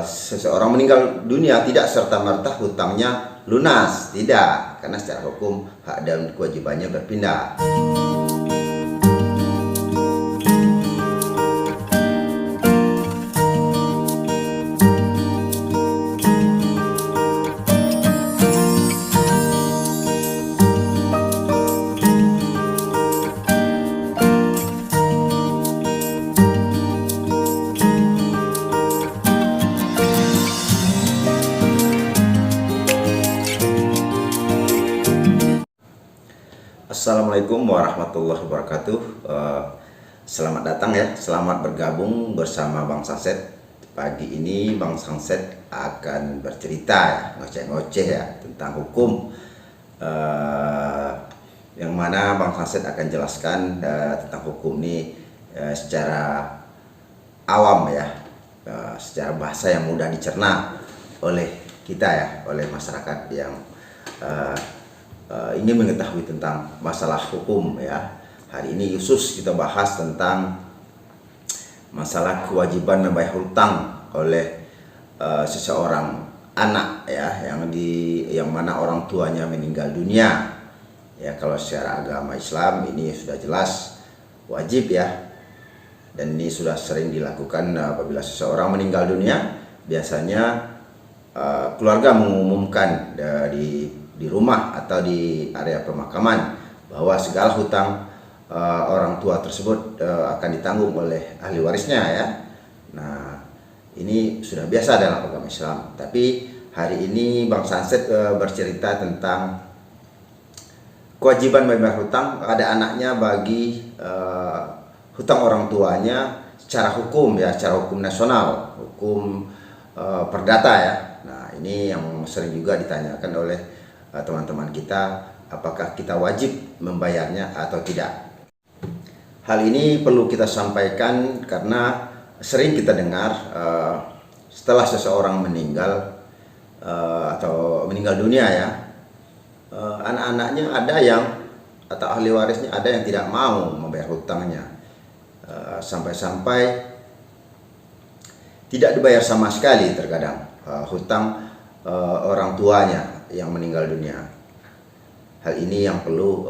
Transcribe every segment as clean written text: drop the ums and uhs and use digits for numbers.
seseorang meninggal dunia tidak serta-merta hutangnya lunas, tidak, karena secara hukum hak dan kewajibannya berpindah. Assalamualaikum warahmatullahi wabarakatuh. Selamat datang ya, selamat bergabung bersama Bang Sanset. Pagi ini Bang Sanset akan bercerita ya, ngoceh-ngoceh ya tentang hukum, yang mana Bang Sanset akan jelaskan tentang hukum ini secara awam ya, secara bahasa yang mudah dicerna oleh kita ya, oleh masyarakat yang ingin mengetahui tentang masalah hukum ya. Hari ini khusus kita bahas tentang masalah kewajiban membayar hutang oleh seseorang anak ya, yang mana orang tuanya meninggal dunia. Ya, kalau secara agama Islam ini sudah jelas wajib ya. Dan ini sudah sering dilakukan apabila seseorang meninggal dunia. Biasanya keluarga mengumumkan di rumah atau di area pemakaman bahwa segala hutang orang tua tersebut akan ditanggung oleh ahli warisnya ya. Nah, ini sudah biasa dalam agama Islam. Tapi hari ini Bang Sanset bercerita tentang kewajiban membayar hutang ada anaknya bagi hutang orang tuanya secara hukum ya, secara hukum nasional, hukum perdata ya. Nah, ini yang sering juga ditanyakan oleh teman-teman kita, apakah kita wajib membayarnya atau tidak. Hal ini perlu kita sampaikan karena sering kita dengar setelah seseorang meninggal atau meninggal dunia ya, anak-anaknya ada yang, atau ahli warisnya ada yang tidak mau membayar hutangnya, sampai-sampai tidak dibayar sama sekali terkadang hutang orang tuanya yang meninggal dunia. Hal ini yang perlu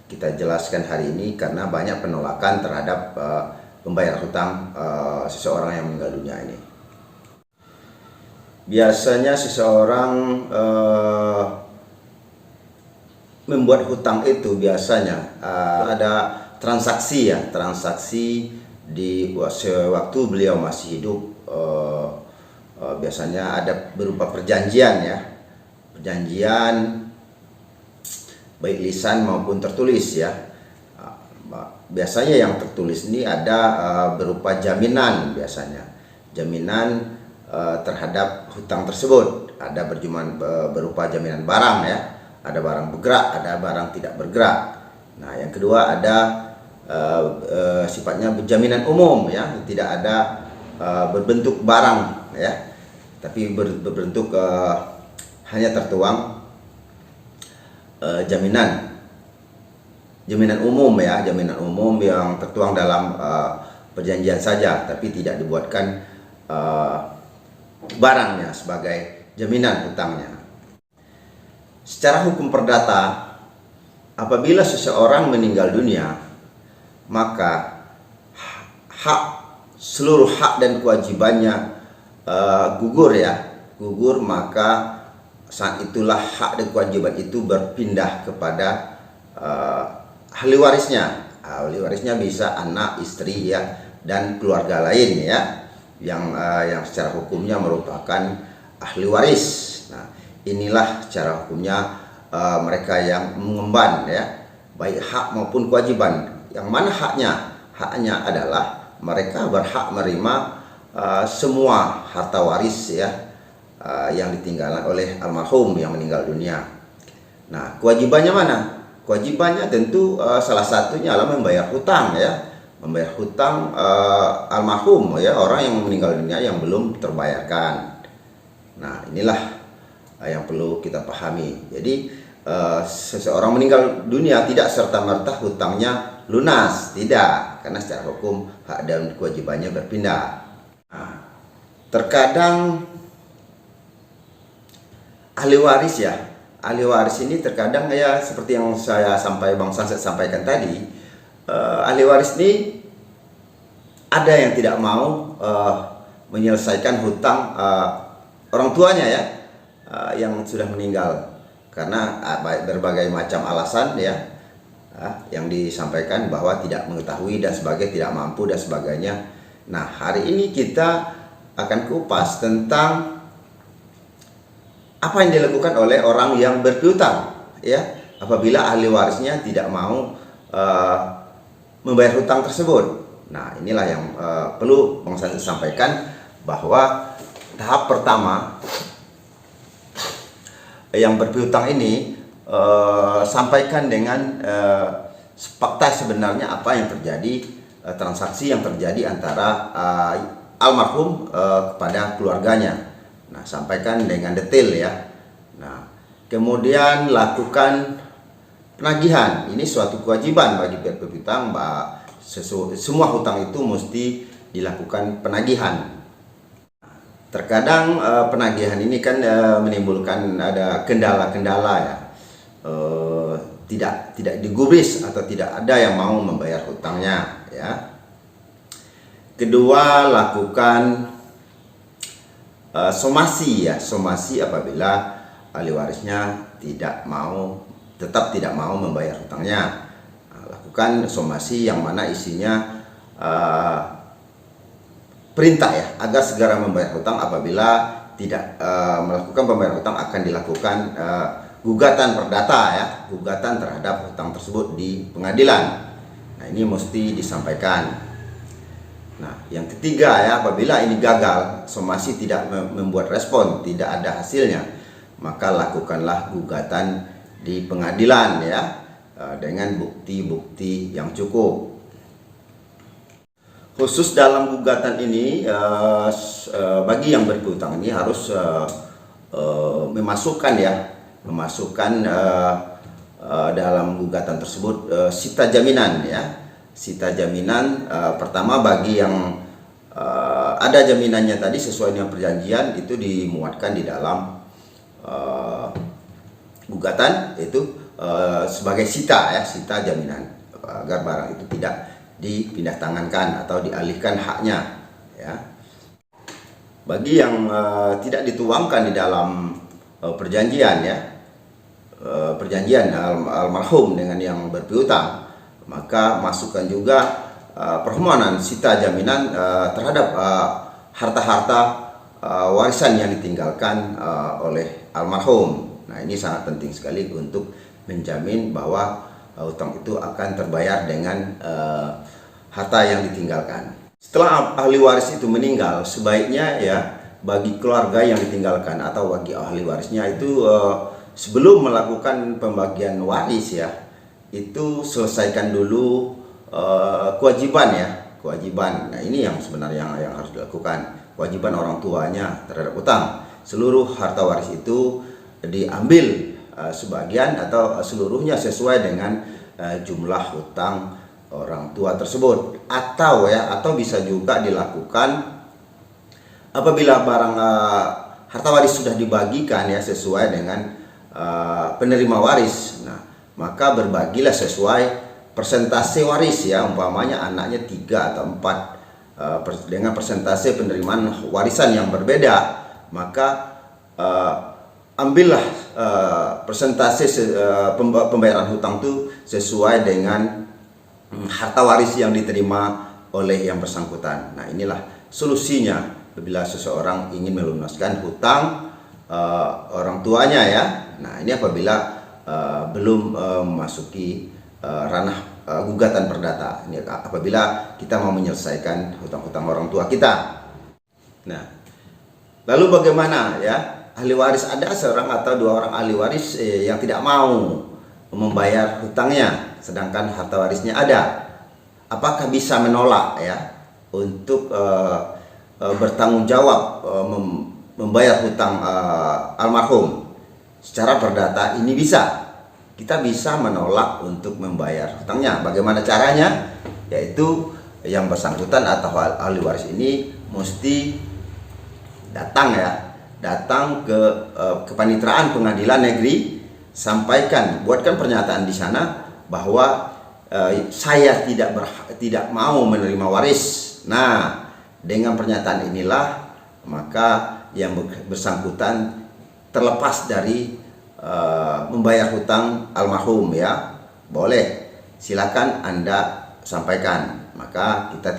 kita jelaskan hari ini karena banyak penolakan terhadap membayar hutang seseorang yang meninggal dunia ini. Biasanya seseorang membuat hutang itu biasanya ada transaksi ya, transaksi di waktu beliau masih hidup. Biasanya ada berupa perjanjian ya, perjanjian baik lisan maupun tertulis ya. Biasanya yang tertulis ini ada berupa jaminan, biasanya jaminan terhadap hutang tersebut. Ada berupa jaminan barang ya, ada barang bergerak, ada barang tidak bergerak. Nah, yang kedua ada sifatnya jaminan umum ya, tidak ada berbentuk barang ya, tapi berbentuk hanya tertuang jaminan umum ya, jaminan umum yang tertuang dalam perjanjian saja, tapi tidak dibuatkan barangnya sebagai jaminan hutangnya. Secara hukum perdata, apabila seseorang meninggal dunia, maka seluruh hak dan kewajibannya gugur ya, gugur. Maka saat itulah hak dan kewajiban itu berpindah kepada ahli warisnya. Ahli warisnya bisa anak, istri ya, dan keluarga lain ya, yang secara hukumnya merupakan ahli waris. Nah, inilah cara hukumnya mereka yang mengemban ya, baik hak maupun kewajiban. Yang mana haknya? Haknya adalah mereka berhak menerima semua harta waris ya, yang ditinggalkan oleh almarhum yang meninggal dunia. Nah, kewajibannya mana? Kewajibannya tentu salah satunya adalah membayar hutang ya, membayar hutang almarhum ya, orang yang meninggal dunia yang belum terbayarkan. Nah, inilah yang perlu kita pahami. Jadi seseorang meninggal dunia tidak serta-merta hutangnya lunas, tidak, karena secara hukum hak dan kewajibannya berpindah. Nah, terkadang ahli waris ya, ahli waris ini terkadang ya seperti yang Bang Sanset sampaikan tadi, ahli waris ini ada yang tidak mau menyelesaikan hutang orang tuanya ya, yang sudah meninggal karena berbagai macam alasan ya, yang disampaikan bahwa tidak mengetahui dan sebagainya, tidak mampu dan sebagainya. Nah, hari ini kita akan kupas tentang apa yang dilakukan oleh orang yang berpiutang ya, apabila ahli warisnya tidak mau membayar hutang tersebut. Nah, inilah yang perlu Bang Sanset sampaikan, bahwa tahap pertama yang berpiutang ini sampaikan dengan fakta sebenarnya apa yang terjadi, transaksi yang terjadi antara almarhum kepada keluarganya. Nah, sampaikan dengan detail ya. Nah, kemudian lakukan penagihan. Ini suatu kewajiban bagi pihak berpiutang, semua hutang itu mesti dilakukan penagihan. Terkadang penagihan ini kan menimbulkan ada kendala-kendala ya, tidak digubris atau tidak ada yang mau membayar hutangnya ya. Kedua, lakukan somasi ya, somasi apabila ahli warisnya tetap tidak mau membayar hutangnya. Nah, lakukan somasi yang mana isinya perintah ya, agar segera membayar hutang. Apabila tidak melakukan pembayaran hutang, akan dilakukan gugatan perdata ya, gugatan terhadap hutang tersebut di pengadilan. Nah, ini mesti disampaikan. Nah, yang ketiga ya, apabila ini gagal, somasi tidak membuat respon, tidak ada hasilnya, maka lakukanlah gugatan di pengadilan ya, dengan bukti-bukti yang cukup. Khusus dalam gugatan ini, bagi yang berpiutang ini harus memasukkan dalam gugatan tersebut sita jaminan ya, sita jaminan. Pertama, bagi yang ada jaminannya tadi sesuai dengan perjanjian, itu dimuatkan di dalam gugatan itu sebagai sita ya, sita jaminan, agar barang itu tidak dipindah tangankan atau dialihkan haknya ya. Bagi yang tidak dituangkan di dalam perjanjian ya, perjanjian almarhum dengan yang berpiutang, maka masukkan juga permohonan sita jaminan terhadap harta-harta warisan yang ditinggalkan oleh almarhum. Nah, ini sangat penting sekali untuk menjamin bahwa hutang itu akan terbayar dengan harta yang ditinggalkan. Setelah ahli waris itu meninggal, sebaiknya ya, bagi keluarga yang ditinggalkan atau bagi ahli warisnya itu sebelum melakukan pembagian waris ya, itu selesaikan dulu kewajiban ya, kewajiban. Nah, ini yang sebenarnya yang harus dilakukan, kewajiban orang tuanya terhadap hutang. Seluruh harta waris itu diambil sebagian atau seluruhnya sesuai dengan jumlah hutang orang tua tersebut, atau bisa juga dilakukan apabila barang harta waris sudah dibagikan ya sesuai dengan penerima waris. Nah, maka berbagilah sesuai persentase waris ya, umpamanya anaknya 3 atau 4 dengan persentase penerimaan warisan yang berbeda, maka ambillah persentase pembayaran hutang itu sesuai dengan harta waris yang diterima oleh yang bersangkutan. Nah, inilah solusinya apabila seseorang ingin melunaskan hutang orang tuanya ya. Nah, ini apabila belum memasuki ranah gugatan perdata. Ini apabila kita mau menyelesaikan hutang-hutang orang tua kita. Nah, lalu bagaimana ya? Ahli waris, ada seorang atau 2 orang ahli waris yang tidak mau membayar hutangnya, sedangkan harta warisnya ada. Apakah bisa menolak ya untuk bertanggung jawab membayar hutang almarhum? Secara perdata ini bisa, kita bisa menolak untuk membayar hutangnya. Bagaimana caranya? Yaitu yang bersangkutan atau ahli waris ini mesti datang ke kepaniteraan pengadilan negeri, sampaikan, buatkan pernyataan di sana bahwa saya tidak mau menerima waris. Nah, dengan pernyataan inilah maka yang bersangkutan terlepas dari membayar hutang almarhum, ya. Boleh, silakan Anda sampaikan. Maka kita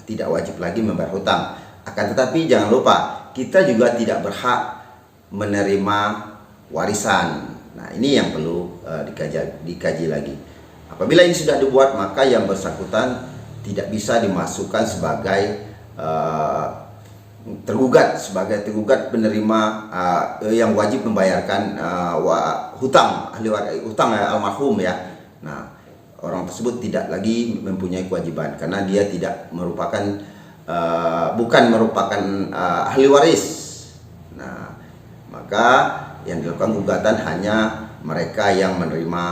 tidak wajib lagi membayar hutang. Akan tetapi jangan lupa, kita juga tidak berhak menerima warisan. Nah, ini yang perlu dikaji lagi. Apabila ini sudah dibuat, maka yang bersangkutan tidak bisa dimasukkan sebagai tergugat penerima yang wajib membayarkan hutang almarhum, ya. Nah, orang tersebut tidak lagi mempunyai kewajiban karena dia tidak merupakan bukan merupakan ahli waris. Nah, maka yang dilakukan gugatan hanya mereka yang menerima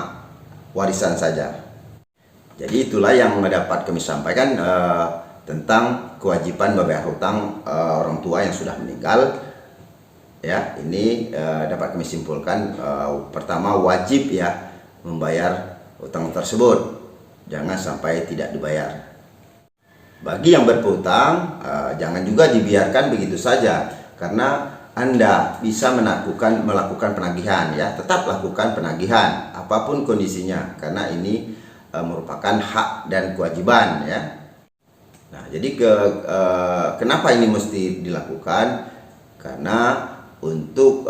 warisan saja. Jadi itulah yang dapat kami sampaikan tentang kewajiban membayar hutang orang tua yang sudah meninggal. Ya, ini dapat kami simpulkan, pertama wajib, ya, membayar hutang tersebut. Jangan sampai tidak dibayar. Bagi yang berhutang, jangan juga dibiarkan begitu saja, karena Anda bisa melakukan penagihan, ya. Tetap lakukan penagihan apapun kondisinya, karena ini merupakan hak dan kewajiban, ya. Nah, jadi kenapa ini mesti dilakukan? Karena untuk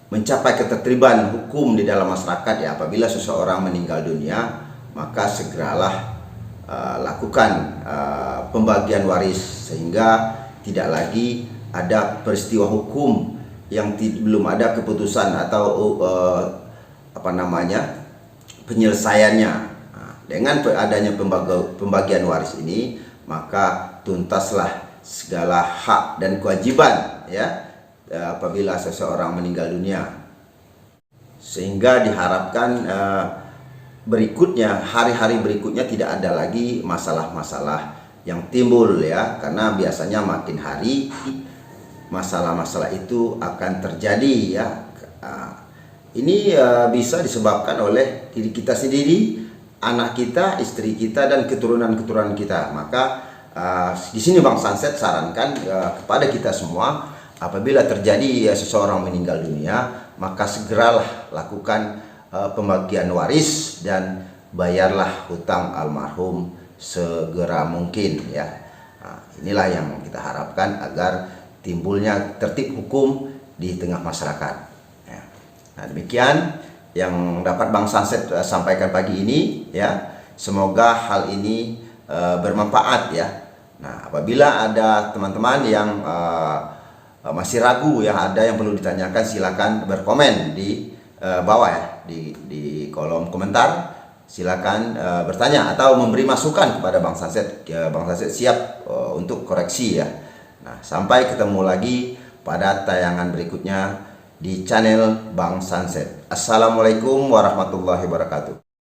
mencapai ketertiban hukum di dalam masyarakat, ya, apabila seseorang meninggal dunia, maka segeralah lakukan pembagian waris, sehingga tidak lagi ada peristiwa hukum yang belum ada keputusan atau penyelesaiannya. Nah, dengan adanya pembagian waris ini, maka tuntaslah segala hak dan kewajiban, ya, apabila seseorang meninggal dunia, sehingga diharapkan berikutnya, hari-hari berikutnya tidak ada lagi masalah-masalah yang timbul, ya, karena biasanya makin hari masalah-masalah itu akan terjadi, ya. Ini bisa disebabkan oleh diri kita sendiri, anak kita, istri kita, dan keturunan-keturunan kita. Maka di sini Bang Sunset sarankan kepada kita semua, apabila terjadi seseorang meninggal dunia, maka segeralah lakukan pembagian waris dan bayarlah hutang almarhum segera mungkin, ya. Nah, inilah yang kita harapkan agar timbulnya tertib hukum di tengah masyarakat, ya. Nah, demikian yang dapat Bang Sunset sampaikan pagi ini, ya. Semoga hal ini bermanfaat, ya. Nah, apabila ada teman-teman yang masih ragu, ya, ada yang perlu ditanyakan, silakan berkomen di bawah, ya, di kolom komentar. Silakan bertanya atau memberi masukan kepada Bang Sunset. Bang Sunset siap untuk koreksi, ya. Nah, sampai ketemu lagi pada tayangan berikutnya di channel Bang Sunset. Assalamualaikum warahmatullahi wabarakatuh.